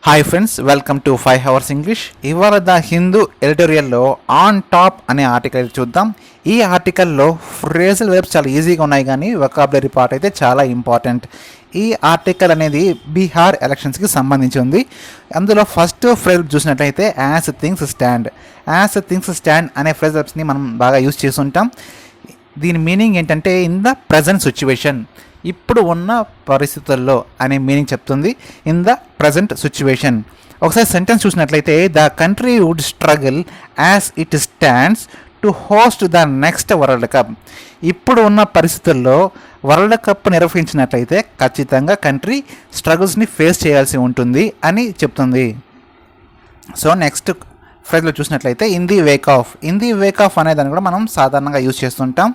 Hi friends, welcome to 5 hours English. ఇవాళ the Hindu ఎడిటోరియల్లో on top అనే article చూద్దాం. ఈ ఆర్టికల్లో ఫ్రేజల్ వెర్బ్స్ చాలా ఈజీగా ఉన్నాయి, కానీ వొకాబులరీ పార్ట్ అయితే చాలా ఇంపార్టెంట్. ఈ ఆర్టికల్ అనేది బీహార్ ఎలక్షన్స్కి సంబంధించి ఉంది. అందులో ఫస్ట్ ఫ్రేజ్ చూసినట్లయితే as things stand. As things stand అనే ఫ్రేజ్ వెర్బ్స్ని మనం బాగా యూజ్ చేస్తుంటాం. దీని మీనింగ్ ఏంటంటే ఇన్ ద ప్రజెంట్ సిచ్యువేషన్, ఇప్పుడు ఉన్న పరిస్థితుల్లో అనే మీనింగ్ చెప్తుంది. In the present situation. ఒకసారి సెంటెన్స్ చూసినట్లయితే the country would struggle as it stands to host the next world cup. ఇప్పుడు ఉన్న పరిస్థితుల్లో వరల్డ్ కప్ నిర్వహించినట్లయితే ఖచ్చితంగా కంట్రీ స్ట్రగుల్స్ని ఫేస్ చేయాల్సి ఉంటుంది అని చెప్తుంది. సో నెక్స్ట్ ఫ్రేజ్లో చూసినట్లయితే in the wake of. In the wake of అనే దాన్ని కూడా మనం సాధారణంగా యూజ్ చేస్తుంటాం.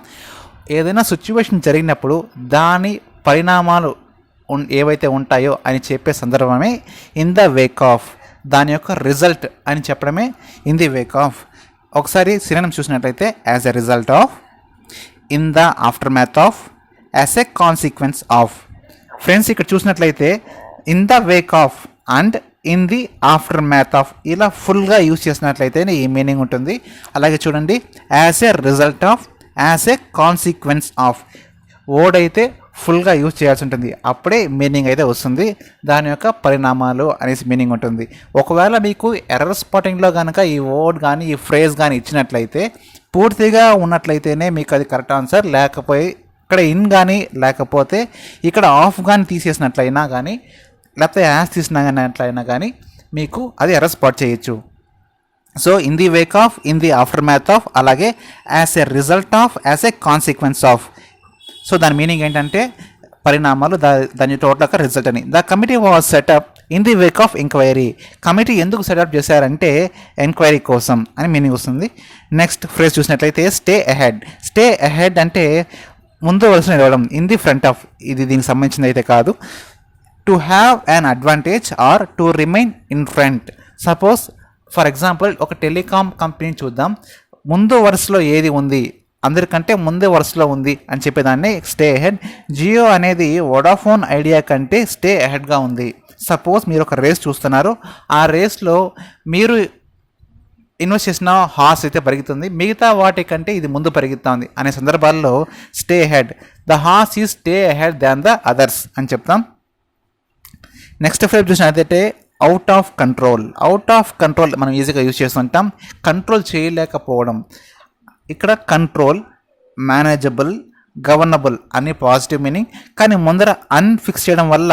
ఏదైనా సిచ్యువేషన్ జరిగినప్పుడు దాని పరిణామాలు ఏవైతే ఉంటాయో అని చెప్పే సందర్భమే ఇన్ ద వేక్ ఆఫ్. దాని యొక్క రిజల్ట్ అని చెప్పడమే ఇన్ ది వేక్ ఆఫ్. ఒకసారి సినోనిమ్స్ చూసినట్లయితే as a result of, in the after math of, as a consequence of. Friends, ఇక్కడ చూసినట్లయితే in the Wake of and in the aftermath of ఇలా ఫుల్గా యూజ్ చేసినట్లయితే ఈ మీనింగ్ ఉంటుంది. అలాగే చూడండి, as a result of, as a consequence of. Word అయితే ఫుల్గా యూజ్ చేయాల్సి ఉంటుంది, అప్పుడే మీనింగ్ అయితే వస్తుంది. దాని యొక్క పరిణామాలు అనేసి మీనింగ్ ఉంటుంది. ఒకవేళ మీకు ఎర్రర్ స్పాటింగ్లో కనుక ఈ వర్డ్ కానీ ఈ ఫ్రేజ్ కానీ ఇచ్చినట్లయితే పూర్తిగా ఉన్నట్లయితేనే మీకు అది కరెక్ట్ ఆన్సర్. లేకపోతే ఇక్కడ ఇన్ కానీ లేకపోతే ఇక్కడ ఆఫ్ కానీ తీసేసినట్లయినా కానీ లేకపోతే యాజ్ తీసినట్లయినా కానీ మీకు అది ఎర్రర్ స్పాట్ చేయొచ్చు. So in the wake of, in the aftermath of, అలాగే as a result of, as a consequence of. So దాని మీనింగ్ ఏంటంటే పరిణామాలు, దాని టోటల్ యొక్క రిజల్ట్ అని. The committee was set up in the wake of enquiry. Committee ఎందుకు set up చేశారంటే enquiry కోసం అని మీనింగ్ వస్తుంది. నెక్స్ట్ ఫ్రేజ్ చూసినట్లయితే స్టే అహెడ్. స్టే అహెడ్ అంటే ముందు వరుస నిలవడం, ఇన్ ది ఫ్రంట్ ఆఫ్. ఇది దీనికి సంబంధించింది అయితే కాదు. To have an advantage are to remain in front. Suppose for example ఒక టెలికాం కంపెనీ చూద్దాం. ముందు వరుసలో ఏది ఉంది, అందరికంటే ముందే వరుసలో ఉంది అని చెప్పేదాన్ని స్టే అహెడ్. జియో అనేది వోడాఫోన్ ఐడియా కంటే స్టే అహెడ్గా ఉంది. సపోజ్ మీరు ఒక రేస్ చూస్తున్నారు, ఆ రేస్లో మీరు ఇన్వెస్ట్ చేసిన హార్స్ అయితే పరిగెత్తుంది, మిగతా వాటి కంటే ఇది ముందు పరిగెత్తుంది అనే సందర్భాల్లో stay ahead. The horse is stay ahead than the others అని చెప్తాం. నెక్స్ట్ ఫ్రేజ్ చూసినట్లయితే out of control. Out of control మనం ఈజీగా యూజ్ చేస్తుంటాం. కంట్రోల్ చేయలేకపోవడం. ఇక్కడ కంట్రోల్, మేనేజబుల్, గవర్నబుల్ అన్ని పాజిటివ్ మీనింగ్, కానీ ముందర అన్ఫిక్స్ చేయడం వల్ల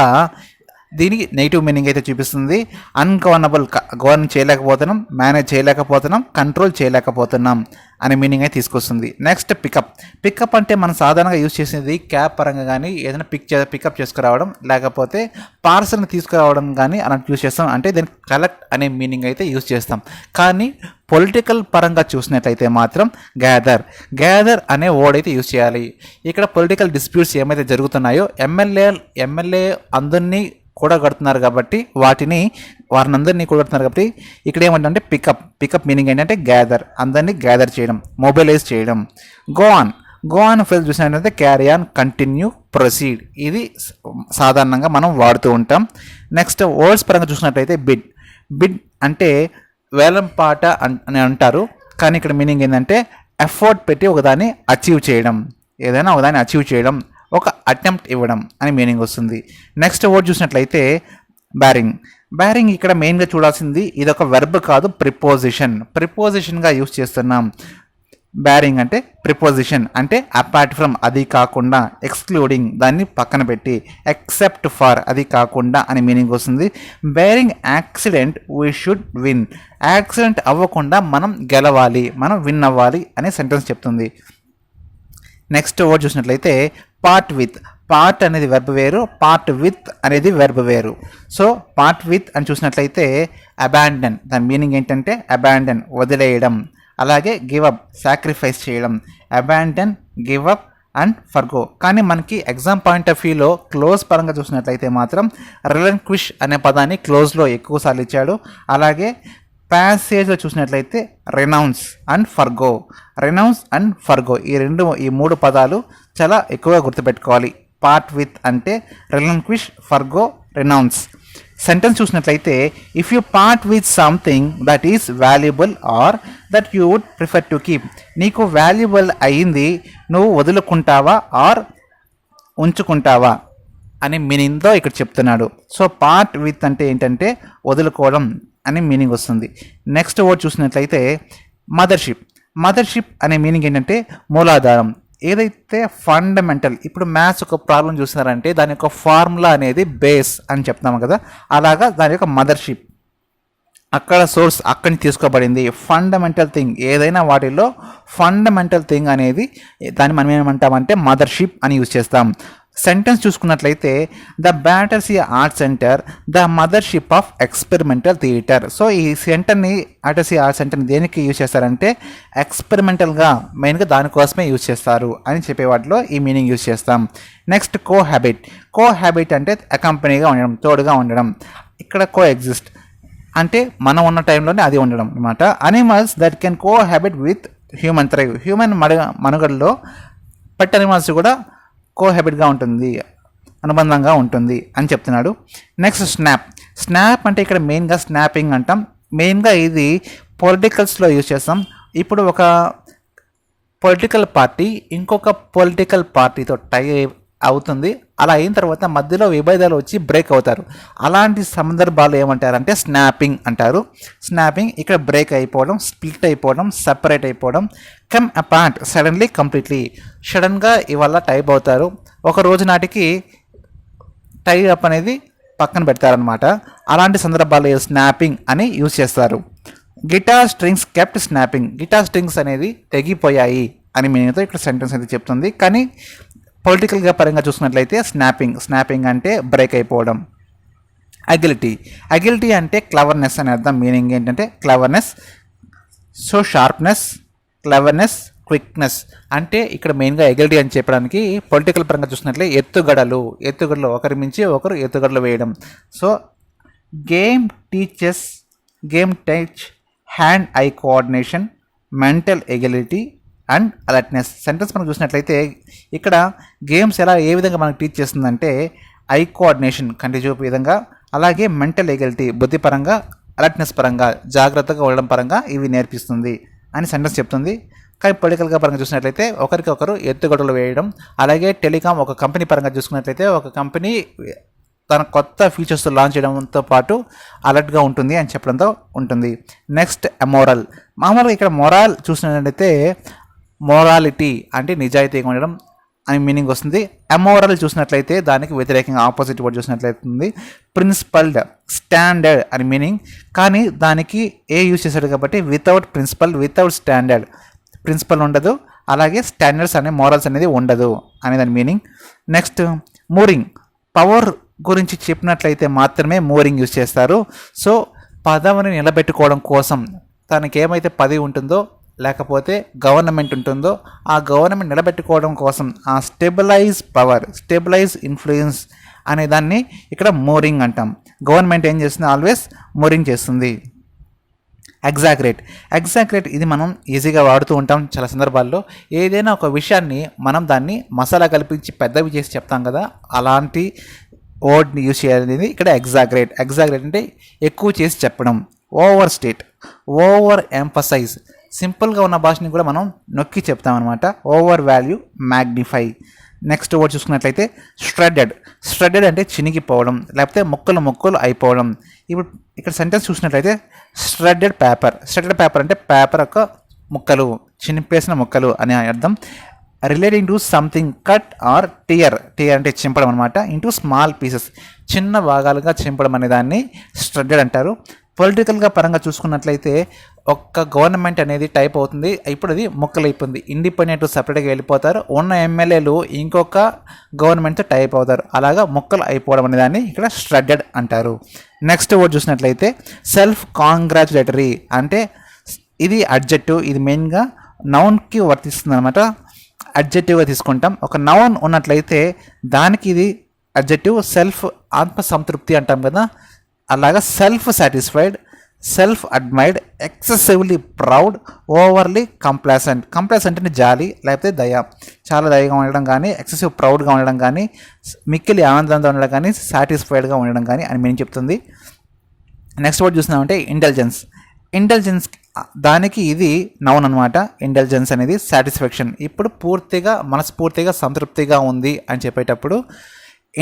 దీనికి నెగిటివ్ మీనింగ్ అయితే చూపిస్తుంది. అన్గవర్నబుల్, గవర్న్ చేయలేకపోతున్నాం, మేనేజ్ చేయలేకపోతున్నాం, కంట్రోల్ చేయలేకపోతున్నాం అనే మీనింగ్ అయితే తీసుకొస్తుంది. Next pickup. పికప్ అంటే మనం సాధారణంగా యూజ్ చేసేది క్యాబ్ పరంగా కానీ ఏదైనా పికప్ చేసుకురావడం, లేకపోతే పార్సల్ని తీసుకురావడం కానీ అలా యూజ్ చేస్తాం. అంటే దీనికి కలెక్ట్ అనే మీనింగ్ అయితే యూజ్ చేస్తాం. కానీ పొలిటికల్ పరంగా చూసినట్లయితే మాత్రం గ్యాదర్. గ్యాదర్ అనే వర్డ్ అయితే యూజ్ చేయాలి. ఇక్కడ పొలిటికల్ డిస్ప్యూట్స్ ఏమైతే జరుగుతున్నాయో ఎమ్మెల్యే అందరినీ కూడగడుతున్నారు కాబట్టి వారినందరినీ కూడగడుతున్నారు కాబట్టి ఇక్కడ ఏమంటే పికప్ మీనింగ్ ఏంటంటే గ్యాదర్, అందరినీ గ్యాదర్ చేయడం, మొబైలైజ్ చేయడం. గో ఆన్ ఫ్రేజ్ చూసినట్లయితే క్యారీ ఆన్, కంటిన్యూ, ప్రొసీడ్. ఇది సాధారణంగా మనం వాడుతూ ఉంటాం. నెక్స్ట్ వర్డ్స్ పరంగా చూసినట్లయితే బిడ్ అంటే వేలం పాట అని అంటారు, కానీ ఇక్కడ మీనింగ్ ఏంటంటే ఎఫర్ట్ పెట్టి ఒకదాన్ని అచీవ్ చేయడం, ఏదైనా ఒకదాన్ని అచీవ్ చేయడం, ఒక అటెంప్ట్ ఇవ్వడం అని మీనింగ్ వస్తుంది. నెక్స్ట్ వర్డ్ చూసినట్లయితే బ్యారింగ్. ఇక్కడ మెయిన్గా చూడాల్సింది ఇది ఒక వెర్బ్ కాదు, ప్రిపోజిషన్గా యూజ్ చేస్తున్నాం. బ్యారింగ్ అంటే ప్రిపోజిషన్, అంటే అపార్ట్ ఫ్రమ్ అది కాకుండా, ఎక్స్క్లూడింగ్ దాన్ని పక్కన పెట్టి, ఎక్సెప్ట్ ఫర్ అది కాకుండా అని మీనింగ్ వస్తుంది. Bearing accident we should win. Accident అవ్వకుండా మనం గెలవాలి, మనం విన్ అవ్వాలి అనే సెంటెన్స్ చెప్తుంది. నెక్స్ట్ వర్డ్ చూసినట్లయితే పార్ట్ అనేది వెర్బ్ వేరు, పార్ట్ విత్ అనేది వెర్బ్ వేరు. సో పార్ట్ విత్ అని చూసినట్లయితే అబాండన్. దాని మీనింగ్ ఏంటంటే అబాండన్, వదిలేయడం. అలాగే గివ్ అప్, సాక్రిఫైస్ చేయడం. Abandon, give up and forgo. కానీ మనకి ఎగ్జామ్ పాయింట్ ఆఫ్ వ్యూలో క్లోజ్ పరంగా చూసినట్లయితే మాత్రం రిలంక్విష్ అనే పదాన్ని క్లోజ్లో ఎక్కువసార్లు ఇచ్చాడు. అలాగే ప్యాసేజ్లో చూసినట్లయితే రెనౌన్స్ అండ్ ఫర్గో ఈ మూడు పదాలు చాలా ఎక్కువగా గుర్తుపెట్టుకోవాలి. పార్ట్ విత్ అంటే రిలంక్విష్, ఫర్గో, రెనౌన్స్. సెంటెన్స్ చూసినట్లయితే if you part with something that is valuable or that you would prefer to keep, నీకు వాల్యుబుల్ అయ్యింది నువ్వు వదులుకుంటావా ఆర్ ఉంచుకుంటావా అనే మీనింగ్తో ఇక్కడ చెప్తున్నాడు. సో పార్ట్ విత్ అంటే ఏంటంటే వదులుకోవడం అనే మీనింగ్ వస్తుంది. నెక్స్ట్ వర్డ్ చూసినట్లయితే మదర్షిప్. మదర్షిప్ అనే మీనింగ్ ఏంటంటే మూలాధారం, ఏదైతే ఫండమెంటల్. ఇప్పుడు మ్యాథ్స్ ఒక ప్రాబ్లం చూసినారంటే దాని యొక్క ఫార్ములా అనేది బేస్ అని చెప్తాము కదా, అలాగా దాని యొక్క మదర్షిప్ అక్కడ సోర్స్ అక్కడి నుంచి తీసుకోబడింది. ఫండమెంటల్ థింగ్ ఏదైనా వాటిల్లో ఫండమెంటల్ థింగ్ అనేది దాన్ని మనం ఏమంటామంటే మదర్షిప్ అని యూజ్ చేస్తాం. సెంటెన్స్ చూసుకున్నట్లయితే the Battersea art centre the mothership of experimental theatre. So ఈ సెంటర్ని బ్యాటర్సీ ఆర్ట్ సెంటర్ని దేనికి యూజ్ చేస్తారంటే ఎక్స్పెరిమెంటల్గా మెయిన్గా దానికోసమే యూజ్ చేస్తారు అని చెప్పే వాటిలో ఈ మీనింగ్ యూజ్ చేస్తాం. నెక్స్ట్ కో హ్యాబిట్. కో హ్యాబిట్ అంటే అకంపెనీగా ఉండడం, తోడుగా ఉండడం. ఇక్కడ కో ఎగ్జిస్ట్ అంటే మనం ఉన్న టైంలోనే అది ఉండడం అనమాట. Animals that can co habit with human thrive. Human మనుగడలో పెట్ అనిమల్స్ కూడా కో హ్యాబిట్గా ఉంటుంది, అనుబంధంగా ఉంటుంది అని చెప్తున్నాడు. Next snap. స్నాప్ అంటే ఇక్కడ మెయిన్గా స్నాపింగ్ అంటాం. మెయిన్గా ఇది పొలిటికల్స్లో యూజ్ చేస్తాం. ఇప్పుడు ఒక పొలిటికల్ పార్టీ ఇంకొక పొలిటికల్ పార్టీతో టై అవుతుంది, అలా అయిన తర్వాత మధ్యలో విభేదాలు వచ్చి బ్రేక్ అవుతారు. అలాంటి సందర్భాలు ఏమంటారంటే స్నాపింగ్ అంటారు. స్నాపింగ్ ఇక్కడ బ్రేక్ అయిపోవడం, స్ప్లిట్ అయిపోవడం, సపరేట్ అయిపోవడం. కమ్ అపార్ట్ సడన్లీ కంప్లీట్లీ, సడన్గా ఇవాళ టైప్ అవుతారు, ఒక రోజు నాటికి టై అప్ అనేది పక్కన పెడతారనమాట. అలాంటి సందర్భాలు స్నాపింగ్ అని యూజ్ చేస్తారు. Guitar strings kept snapping. Guitar strings అనేది తెగిపోయాయి అని మీనింగ్తో ఇక్కడ సెంటెన్స్ అయితే చెప్తుంది. కానీ పొలిటికల్గా పరంగా చూసుకున్నట్లయితే స్నాపింగ్ అంటే బ్రేక్ అయిపోవడం. అగిలిటీ. అగిలిటీ అంటే క్లవర్నెస్ అని అర్థం. మీనింగ్ ఏంటంటే cleverness. So sharpness, cleverness, quickness అంటే ఇక్కడ మెయిన్గా ఎగిలిటీ అని చెప్పడానికి పొలిటికల్ పరంగా చూసినట్లయితే ఎత్తుగడలు ఒకరి మించి ఒకరు ఎత్తుగడలు వేయడం. So game teach hand eye coordination, mental agility and alertness. Sentence మనం చూసినట్లయితే ఇక్కడ గేమ్స్ ఏ విధంగా మనకు టీచ్ చేస్తుందంటే ఐ కోఆర్డినేషన్ కంటి చూపు విధంగా, అలాగే మెంటల్ ఎగిలిటీ బుద్ధిపరంగా, అలర్ట్నెస్ పరంగా జాగ్రత్తగా ఉండడం పరంగా ఇవి నేర్పిస్తుంది అని సెంటెన్స్ చెప్తుంది. కానీ పొలిటికల్గా పరంగా చూసినట్లయితే ఒకరికొకరు ఎత్తుగడలు వేయడం. అలాగే టెలికాం ఒక కంపెనీ పరంగా చూసుకున్నట్లయితే ఒక కంపెనీ తన కొత్త ఫీచర్స్ లాంచ్ చేయడంతో పాటు అలర్ట్గా ఉంటుంది అని చెప్పడంతో ఉంటుంది. నెక్స్ట్ అమోరల్. మామూలుగా ఇక్కడ మొరాల్ చూసినట్లయితే మోరాలిటీ అంటే నిజాయితీగా ఉండడం అని మీనింగ్ వస్తుంది. అమోరల్ చూసినట్లయితే దానికి వ్యతిరేకంగా ఆపోజిట్ వర్డ్ చూసినట్లయితే ప్రిన్సిపల్డ్, స్టాండర్డ్ అని మీనింగ్. కానీ దానికి యూజ్ చేశాడు కాబట్టి without principle, without standard, principle ఉండదు, అలాగే స్టాండర్డ్స్ అనే మోరల్స్ అనేది ఉండదు అనే దాని మీనింగ్. Next mooring. పవర్ గురించి చెప్పినట్లయితే మాత్రమే మూరింగ్ యూజ్ చేస్తారు. సో పదవిని నిలబెట్టుకోవడం కోసం తనకి ఏమైతే పదవి ఉంటుందో లేకపోతే గవర్నమెంట్ ఉంటుందో ఆ గవర్నమెంట్ నిలబెట్టుకోవడం కోసం ఆ స్టెబిలైజ్ పవర్, స్టెబిలైజ్ ఇన్ఫ్లుయెన్స్ అనే దాన్ని ఇక్కడ మూరింగ్ అంటాం. గవర్నమెంట్ ఏం చేస్తుంది? ఆల్వేస్ మూరింగ్ చేస్తుంది. ఎగ్జాగ్రేట్ ఇది మనం ఈజీగా వాడుతూ ఉంటాం చాలా సందర్భాల్లో. ఏదైనా ఒక విషయాన్ని మనం దాన్ని మసాలా కల్పించి పెద్దవి చేసి చెప్తాం కదా, అలాంటి వర్డ్ని యూజ్ చేయాలనేది ఇక్కడ ఎగ్జాగ్రేట్ అంటే ఎక్కువ చేసి చెప్పడం. ఓవర్ స్టేట్, ఓవర్ ఎంఫసైజ్, సింపుల్గా ఉన్న భాషని కూడా మనం నొక్కి చెప్తామన్నమాట. Over value, magnify. Next word చూసుకున్నట్లయితే స్ట్రెడెడ్ అంటే చినిగిపోవడం లేకపోతే ముక్కలు అయిపోవడం. ఇప్పుడు ఇక్కడ సెంటెన్స్ చూసినట్లయితే స్ట్రెడెడ్ పేపర్ అంటే పేపర్ యొక్క ముక్కలు, చినిపేసిన ముక్కలు అని అర్థం. Relating to something cut or tear అంటే చింపడం అనమాట. ఇంటూ స్మాల్ పీసెస్, చిన్న భాగాలుగా చింపడం అనే దాన్ని స్ట్రెడెడ్ అంటారు. పొలిటికల్గా పరంగా చూసుకున్నట్లయితే ఒక్క గవర్నమెంట్ అనేది టైప్ అవుతుంది, ఇప్పుడు అది ముక్కలైపోయింది, ఇండిపెండెంట్ సపరేట్గా వెళ్ళిపోతారు, ఉన్న ఎమ్మెల్యేలు ఇంకొక గవర్నమెంట్తో టైప్ అవుతారు, అలాగా ముక్కలు అయిపోవడం అనే దాన్ని ఇక్కడ స్ట్రెడెడ్ అంటారు. నెక్స్ట్ వర్డ్ చూసినట్లయితే సెల్ఫ్ కాంగ్రాచులేటరీ అంటే ఇది అడ్జెక్టివ్, ఇది మెయిన్గా నౌన్కి వర్తిస్తుంది అనమాట. అడ్జెక్టివ్గా తీసుకుంటాం. ఒక నౌన్ ఉన్నట్లయితే దానికి ఇది అడ్జెక్టివ్. సెల్ఫ్ ఆత్మసంతృప్తి అంటాం కదా, అలాగా self satisfied, self admired, excessively proud, overly complacent. Complacent అంటే జాలి లేకపోతే దయ, చాలా దయగా ఉండడం కానీ, ఎక్సెసివ్ ప్రౌడ్గా ఉండడం కానీ, మిక్కిలి ఆనందంగా ఉండడం కానీ, సాటిస్ఫైడ్గా ఉండడం కానీ అని మేము చెప్తుంది. నెక్స్ట్ వర్డ్ చూసినామంటే ఇంటెలిజెన్స్. ఇంటెలిజెన్స్ దానికి ఇది నౌన్ అనమాట. ఇంటెలిజెన్స్ అనేది సాటిస్ఫాక్షన్, ఇప్పుడు పూర్తిగా మనస్ఫూర్తిగా సంతృప్తిగా ఉంది అని చెప్పేటప్పుడు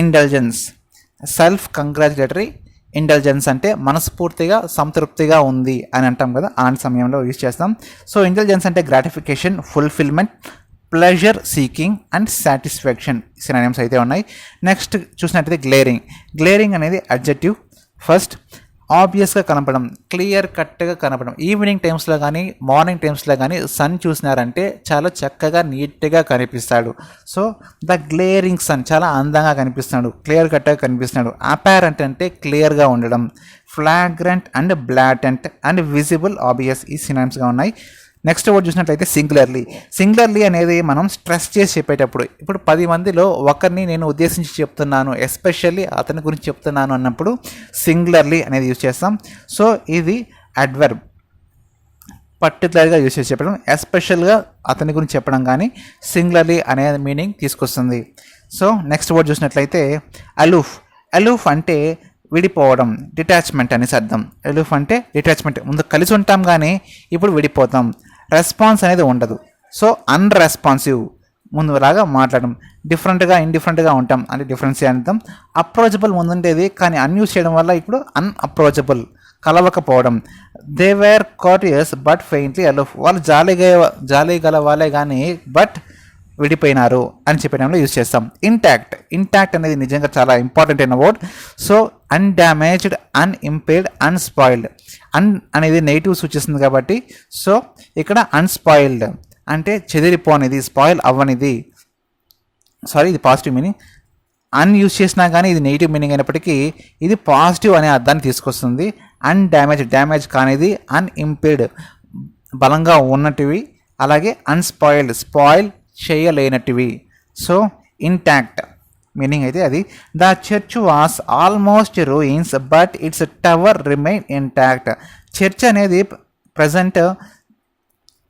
ఇంటెలిజెన్స్. సెల్ఫ్ కంగ్రాచులేటరీ ఇంటెలిజెన్స్ అంటే మనస్ఫూర్తిగా సంతృప్తిగా ఉంది అని అంటాం కదా, అలాంటి సమయంలో యూజ్ చేస్తాం. సో ఇంటెలిజెన్స్ అంటే gratification, fulfilment, pleasure seeking and satisfaction synonyms అయితే ఉన్నాయి. నెక్స్ట్ చూసినట్టయితే గ్లేరింగ్. గ్లేరింగ్ అనేది అడ్జెక్టివ్. ఫస్ట్ ఆబ్వియస్గా కనపడడం, క్లియర్ కట్గా కనపడడం. ఈవినింగ్ టైమ్స్లో కానీ మార్నింగ్ టైమ్స్లో కానీ సన్ చూసినారంటే చాలా చక్కగా నీట్గా కనిపిస్తాడు. సో ద గ్లేరింగ్ సన్, చాలా అందంగా కనిపిస్తున్నాడు, క్లియర్ కట్గా కనిపిస్తున్నాడు. అపారెంట్ అంటే క్లియర్గా ఉండడం. Flagrant and blatant and visible, obvious ఈ సినానిమ్స్గా ఉన్నాయి. నెక్స్ట్ వర్డ్ చూసినట్లయితే సింగులర్లీ. సింగులర్లీ అనేది మనం స్ట్రెస్ చేసి చెప్పేటప్పుడు, ఇప్పుడు 10 మందిలో ఒకరిని నేను ఉద్దేశించి చెప్తున్నాను, ఎస్పెషల్లీ అతని గురించి చెప్తున్నాను అన్నప్పుడు సింగులర్లీ అనేది యూజ్ చేస్తాం. సో ఇది అడ్వర్బ్, పర్టికులర్గా యూజ్ చేసి చెప్పడం, ఎస్పెషల్గా అతని గురించి చెప్పడం కానీ సింగులర్లీ అనే మీనింగ్ తీసుకొస్తుంది. సో నెక్స్ట్ వర్డ్ చూసినట్లయితే అలూఫ్. అలూఫ్ అంటే విడిపోవడం, డిటాచ్మెంట్ అనేసి అర్థం. అలూఫ్ అంటే డిటాచ్మెంట్, ముందు కలిసి ఉంటాం కానీ ఇప్పుడు విడిపోతాం. రెస్పాన్స్ అనేది ఉండదు. సో అన్రెస్పాన్సివ్, ముందులాగా మాట్లాడడం. డిఫరెంట్గా ఇండిఫరెంట్గా ఉంటాం అంటే డిఫరెన్స్ అర్థం. అప్రోచబుల్ ముందుండేది కానీ అన్యూస్ చేయడం వల్ల ఇప్పుడు అన్అప్రోచబుల్, కలవకపోవడం. They were cautious but faintly aloof. వాళ్ళు జాలి గల వాళ్ళే కానీ బట్ విడిపోయినారు అని చెప్పడంలో యూజ్ చేస్తాం. ఇంటాక్ట్. ఇంటాక్ట్ అనేది నిజంగా చాలా ఇంపార్టెంట్ అయిన వర్డ్. సో అన్డామేజ్డ్, అన్ఇంపేర్డ్, అన్స్పాయిల్డ్. అనేది నెగిటివ్ సూచిస్తుంది కాబట్టి సో ఇక్కడ అన్స్పాయిల్డ్ అంటే చెదిరిపోనిది, స్పాయిల్ అవ్వనిది. సారీ, ఇది పాజిటివ్ మీనింగ్. యూజ్ చేసినా కానీ ఇది నెగిటివ్ మీనింగ్ అయినప్పటికీ ఇది పాజిటివ్ అనే అర్థాన్ని తీసుకొస్తుంది. అన్డామేజ్డ్, డ్యామేజ్ కానిది. అన్ఇంపేర్డ్, బలంగా ఉన్నటివి. అలాగే అన్స్పాయిల్డ్, స్పాయిల్ చేయలేనటివి. సో ఇంటాక్ట్ మీనింగ్ అయితే అది. The church was almost ruins but it's tower remain intact. Church అనేది ప్రజెంట్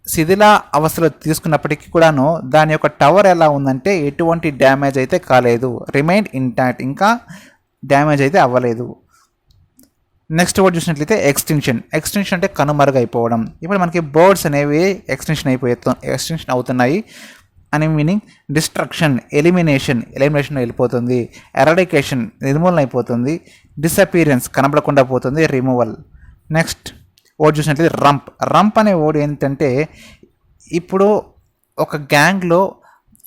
శిథిల అవస్థలో తీసుకున్నప్పటికీ కూడాను దాని యొక్క టవర్ ఎలా ఉందంటే ఎటువంటి డ్యామేజ్ అయితే కాలేదు, రిమైన్ ఇంటాక్ట్, ఇంకా డ్యామేజ్ అయితే అవ్వలేదు. నెక్స్ట్ వర్డ్ చూసినట్లయితే ఎక్స్టెన్షన్. ఎక్స్టెన్షన్ అంటే కనుమరుగైపోవడం. ఇప్పుడు మనకి బర్డ్స్ అనేవి ఎక్స్టెన్షన్ అవుతున్నాయి అనే మీనింగ్. డిస్ట్రక్షన్, ఎలిమినేషన్ వెళ్ళిపోతుంది. ఎరాడికేషన్, నిర్మూలన అయిపోతుంది. డిసపియరెన్స్, కనబడకుండా పోతుంది. రిమూవల్. నెక్స్ట్ వర్డ్ చూసినట్లయితే రంప్. రంప్ అనే వర్డ్ ఏంటంటే ఇప్పుడు ఒక గ్యాంగ్లో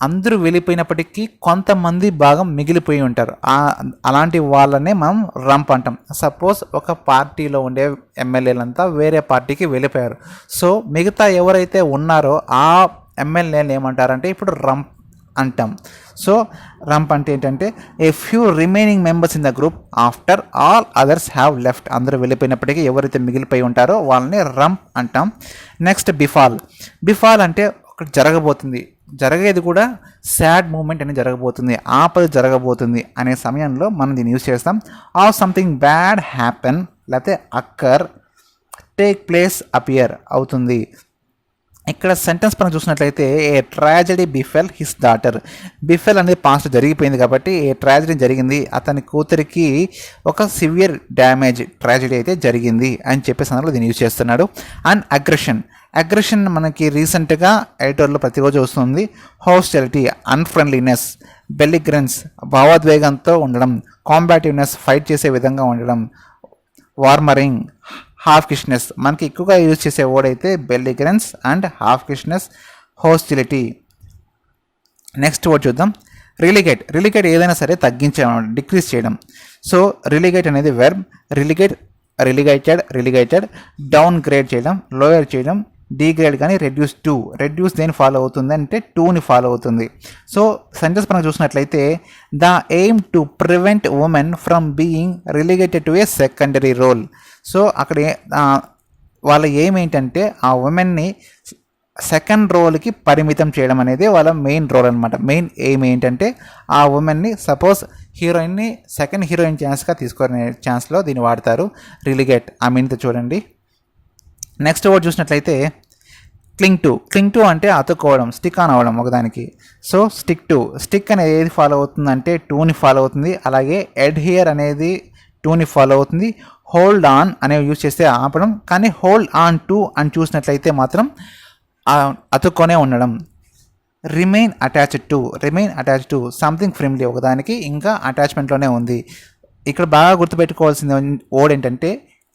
అందరూ వెళ్ళిపోయినప్పటికీ కొంతమంది భాగం మిగిలిపోయి ఉంటారు, అలాంటి వాళ్ళనే మనం రంప్ అంటాం. సపోజ్ ఒక పార్టీలో ఉండే ఎమ్మెల్యేలంతా వేరే పార్టీకి వెళ్ళిపోయారు. సో మిగతా ఎవరైతే ఉన్నారో ఆ ఎమ్మెల్యేలు ఏమంటారంటే ఇప్పుడు రంప్ అంటాం. సో రంప్ అంటే ఏంటంటే a few remaining members in the group after all others have left. అందరూ వెళ్ళిపోయినప్పటికీ ఎవరైతే మిగిలిపోయి ఉంటారో వాళ్ళని రంప్ అంటాం. నెక్స్ట్ బిఫాల్. బిఫాల్ అంటే ఒకటి జరగబోతుంది, జరిగేది కూడా సాడ్ మూమెంట్ అనేది జరగబోతుంది, ఆపద జరగబోతుంది అనే సమయంలో మనం దీన్ని యూజ్ చేస్తాం. ఆర్ సంథింగ్ బ్యాడ్ హ్యాపెన్, లేకపోతే అక్కర్, టేక్ ప్లేస్, అపియర్ అవుతుంది. ఇక్కడ సెంటెన్స్ పరంగా చూసినట్లయితే ఏ ట్రాజడీ బిఫెల్ హిస్ డాటర్. బిఫెల్ అనేది పాస్ట్ జరిగిపోయింది కాబట్టి ఏ ట్రాజడీ జరిగింది, అతని కూతురికి ఒక సివియర్ డ్యామేజ్ ట్రాజడీ అయితే జరిగింది అని చెప్పే సందర్భంలో దీన్ని యూజ్ చేస్తున్నాడు. అండ్ అగ్రెషన్ మనకి రీసెంట్గా ఎడిటోర్లో ప్రతిరోజు వస్తుంది. హాస్టిలిటీ, అన్ఫ్రెండ్లీనెస్, బెలిగ్రెన్స్, భావోద్వేగంతో ఉండడం, కాంబాటివ్నెస్, ఫైట్ చేసే విధంగా ఉండడం, వార్మరింగ్, హాఫ్కిష్నెస్. మనకి ఎక్కువగా యూజ్ చేసే వర్డ్ అయితే బెలిగ్రెన్స్ అండ్ హాఫ్కిష్నెస్, హోస్టిలిటీ. నెక్స్ట్ వర్డ్ చూద్దాం, రిలిగేట్. రిలిగేట్ ఏదైనా సరే తగ్గించడం, డిక్రీజ్ చేయడం. సో రిలిగేట్ అనేది వెర్బ్. రిలిగేటెడ్, డౌన్ గ్రేడ్ చేయడం, లోయర్ చేయడం, డిగ్రేడ్ కానీ రెడ్యూస్ దేని ఫాలో అవుతుంది అంటే టూని ఫాలో అవుతుంది. సో సెంటెన్స్ పరంగా చూసినట్లయితే the aim to prevent women from being relegated to a secondary role. So అక్కడ వాళ్ళ ఎయిమ్ ఏంటంటే ఆ ఉమెన్ని సెకండ్ రోల్కి పరిమితం చేయడం అనేది వాళ్ళ మెయిన్ రోల్ అనమాట. మెయిన్ ఎయిమ్ ఏంటంటే ఆ ఉమెన్ని సపోజ్ హీరోయిన్ని సెకండ్ హీరోయిన్ ఛాన్స్గా తీసుకునే ఛాన్స్లో దీన్ని వాడతారు. రిలిగేట్ ఆ మీన్తో చూడండి. నెక్స్ట్ వర్డ్ చూసినట్లయితే క్లింగ్ టు అంటే అతుక్కోవడం, స్టిక్ ఆన్ అవ్వడం ఒకదానికి. సో స్టిక్ అనేది ఏది ఫాలో అవుతుందంటే టూని ఫాలో అవుతుంది. అలాగే అడ్హియర్ అనేది టూని ఫాలో అవుతుంది. హోల్డ్ ఆన్ అనేవి యూజ్ చేస్తే ఆపడం, కానీ హోల్డ్ ఆన్ టు అని చూసినట్లయితే మాత్రం అతుక్కొనే ఉండడం. Remain attached to something friendly ఒకదానికి ఇంకా అటాచ్మెంట్లోనే ఉంది. ఇక్కడ బాగా గుర్తుపెట్టుకోవాల్సిన వర్డ్ ఏంటంటే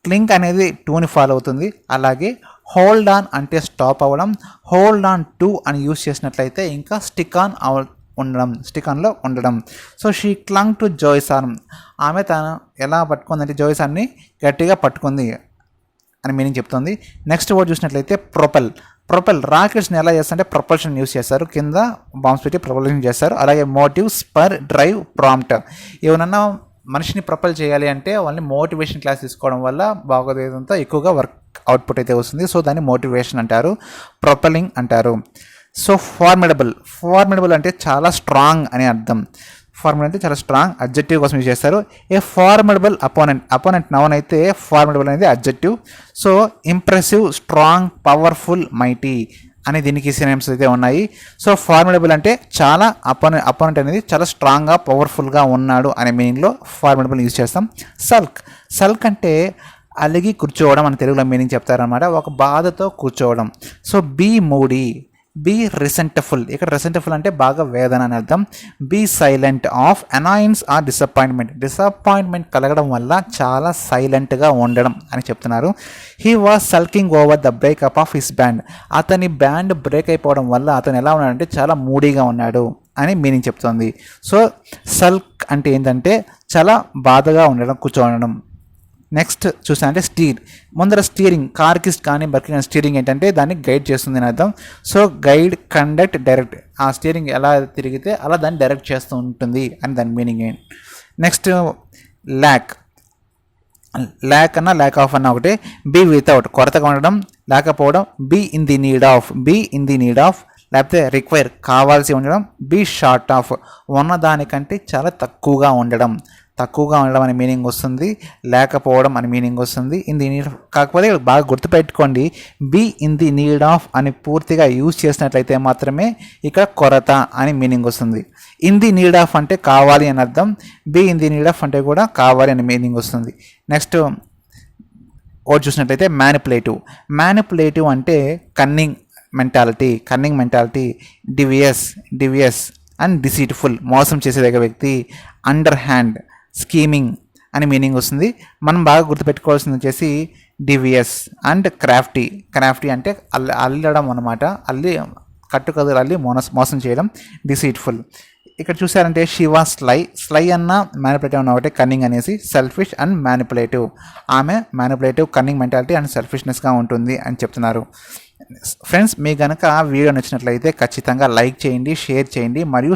క్లింగ్ అనేది టూని ఫాలో అవుతుంది. అలాగే హోల్డ్ ఆన్ అంటే స్టాప్ అవ్వడం, హోల్డ్ ఆన్ టు అని యూజ్ చేసినట్లయితే ఇంకా స్టిక్ ఆన్లో ఉండడం. So she clung to Joy's arm, ఆమె తను ఎలా పట్టుకుందంటే జోయ్స్ ఆర్మ్ని గట్టిగా పట్టుకుంది అని మీనింగ్ చెప్తుంది. నెక్స్ట్ వర్డ్ చూసినట్లయితే ప్రొపెల్ రాకెట్స్ని ఎలా చేస్తారంటే ప్రొపల్షన్ యూస్ చేస్తారు, కింద బాంబ్స్ పెట్టి ప్రొపల్షన్ చేస్తారు. అలాగే మోటివ్, స్పర్, డ్రైవ్, ప్రాంప్ట్. ఏమన్నా మనిషిని ప్రొపల్ చేయాలి అంటే వాళ్ళని మోటివేషన్ క్లాస్ తీసుకోవడం వల్ల భాగోద్వేదంతో ఎక్కువగా వర్క్ అవుట్పుట్ అయితే వస్తుంది. సో దాన్ని మోటివేషన్ అంటారు, ప్రొపలింగ్ అంటారు. సో ఫార్మిడబుల్ అంటే చాలా స్ట్రాంగ్ అని అర్థం. ఫార్మిడబుల్ అంటే చాలా స్ట్రాంగ్, అడ్జెక్టివ్ కోసం యూజ్ చేస్తారు. ఏ ఫార్మిడబుల్ అపోనెంట్ నౌన్ అయితే ఫార్మిడబుల్ అనేది adjective. So impressive, strong, powerful, mighty అని దీనికి సినోనిమ్స్ అయితే ఉన్నాయి. సో ఫార్మిడబుల్ అంటే చాలా అపోనెంట్ అనేది చాలా స్ట్రాంగ్గా పవర్ఫుల్గా ఉన్నాడు అనే మీనింగ్లో ఫార్మిడబుల్ యూజ్ చేస్తాం. సల్క్ అంటే అలిగి కూర్చోవడం అని తెలుగులో మీనింగ్ చెప్తారనమాట, ఒక బాధతో కూర్చోవడం. సో బీ రిసెంట్ఫుల్, ఇక్కడ రిసెంట్ఫుల్ అంటే బాగా వేదన అని అర్థం. Be silent of annoyance or disappointment కలగడం వల్ల చాలా సైలెంట్గా ఉండడం అని చెప్తున్నారు. He was sulking over the breakup of his band, అతని బ్యాండ్ బ్రేక్ అయిపోవడం వల్ల అతను ఎలా ఉన్నాడంటే చాలా మూడీగా ఉన్నాడు అని మీనింగ్ చెప్తుంది. సో సల్క్ అంటే ఏంటంటే చాలా బాధగా ఉండడం, కూర్చోవడం. నెక్స్ట్ చూసానంటే ముందర స్టీరింగ్, కార్కి కానీ బైక్కి కానీ స్టీరింగ్ ఏంటంటే దాన్ని గైడ్ చేస్తుంది అని అర్థం. సో గైడ్, కండక్ట్, డైరెక్ట్, ఆ స్టీరింగ్ ఎలా తిరిగితే అలా దాన్ని డైరెక్ట్ చేస్తూ ఉంటుంది అని దాని మీనింగ్ ఏంటి. నెక్స్ట్ ల్యాక్ ల్యాక్ ఆఫ్ అన్న ఒకటి. బీ వితౌట్ కొరతగా ఉండడం, లేకపోవడం. Be in the need of లేకపోతే రిక్వైర్ కావాల్సి ఉండడం. బీ షార్ట్ ఆఫ్ ఉన్నదానికంటే చాలా తక్కువగా ఉండడం అనే మీనింగ్ వస్తుంది. లేకపోవడం అని మీనింగ్ వస్తుంది. ఇన్ ది నీడ్, కాకపోతే బాగా గుర్తుపెట్టుకోండి, be in the need of అని పూర్తిగా యూజ్ చేసినట్లయితే మాత్రమే ఇక్కడ కొరత అని మీనింగ్ వస్తుంది. ఇన్ ది నీడ్ ఆఫ్ అంటే కావాలి అని అర్థం, be in the need of అంటే కూడా కావాలి అని మీనింగ్ వస్తుంది. నెక్స్ట్ వర్డ్ చూసినట్లయితే మ్యానిపులేటివ్ అంటే cunning mentality. Devious and deceitful, మోసం చేసేదగ్గ వ్యక్తి. అండర్ హ్యాండ్, స్కీమింగ్ అని మీనింగ్ వస్తుంది. మనం బాగా గుర్తుపెట్టుకోవాల్సింది వచ్చేసి డివియస్ అండ్ క్రాఫ్టీ అంటే అల్లడం అనమాట, కట్టుకథలు అల్లి మోసం చేయడం. డిసీట్ఫుల్, ఇక్కడ చూసారంటే షీ వాస్ స్లై అన్న మ్యానిపులేటివ్ అన్న ఒకటే, కన్నింగ్ అనేసి. సెల్ఫిష్ అండ్ మ్యానిపులేటివ్, ఆమె మ్యానిపులేటివ్, కన్నింగ్ మెంటాలిటీ అండ్ సెల్ఫిష్నెస్గా ఉంటుంది అని చెప్తున్నారు. ఫ్రెండ్స్, మీకు కనుక వీడియో నచ్చినట్లయితే ఖచ్చితంగా లైక్ చేయండి, షేర్ చేయండి మరియు